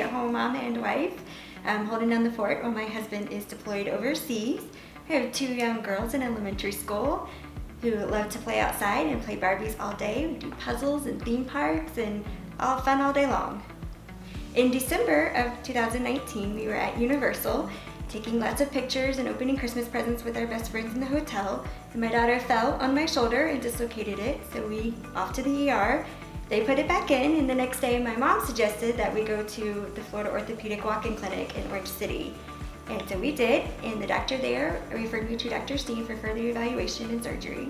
stay-at-home mom and wife, holding down the fort while my husband is deployed overseas. I have 2 young girls in elementary school who love to play outside and play Barbies all day. We do puzzles and theme parks and all fun all day long. In December of 2019, we were at Universal taking lots of pictures and opening Christmas presents with our best friends in the hotel. And my daughter fell on my shoulder and dislocated it, so we off to the ER. They put it back in, and the next day my mom suggested that we go to the Florida Orthopaedic Walk-In Clinic in Orange City. And so we did, and the doctor there referred me to Dr. Steen for further evaluation and surgery.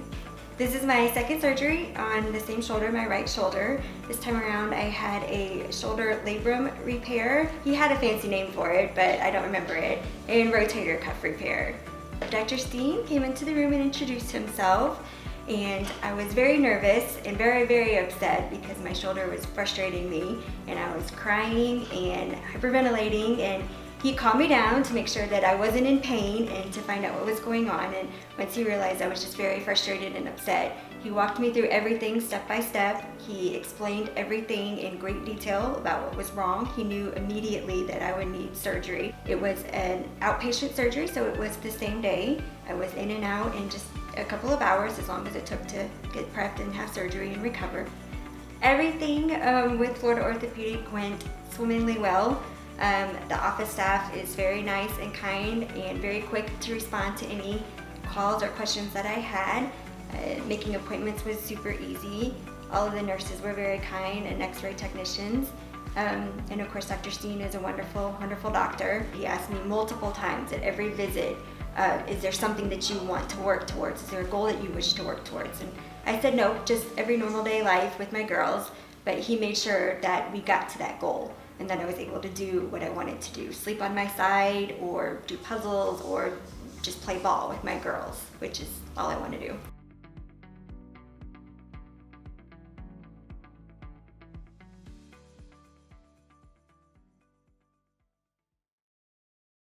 This is my second surgery on the same shoulder, my right shoulder. This time around I had a shoulder labrum repair. He had a fancy name for it, but I don't remember it, and rotator cuff repair. Dr. Steen came into the room and introduced himself, and I was very nervous and very, very upset because my shoulder was frustrating me, and I was crying and hyperventilating, and he calmed me down to make sure that I wasn't in pain and to find out what was going on. And once he realized I was just very frustrated and upset, he walked me through everything step by step. He explained everything in great detail about what was wrong. He knew immediately that I would need surgery. It was an outpatient surgery, so it was the same day. I was in and out in just a couple of hours, as long as it took to get prepped and have surgery and recover. Everything with Florida Orthopaedic went swimmingly well. The office staff is very nice and kind and very quick to respond to any calls or questions that I had. Making appointments was super easy. All of the nurses were very kind, and x-ray technicians. And of course, Dr. Steen is a wonderful, wonderful doctor. He asked me multiple times at every visit, is there something that you want to work towards? Is there a goal that you wish to work towards? And I said no, just every normal day life with my girls, but he made sure that we got to that goal and that I was able to do what I wanted to do. Sleep on my side, or do puzzles, or just play ball with my girls, which is all I want to do.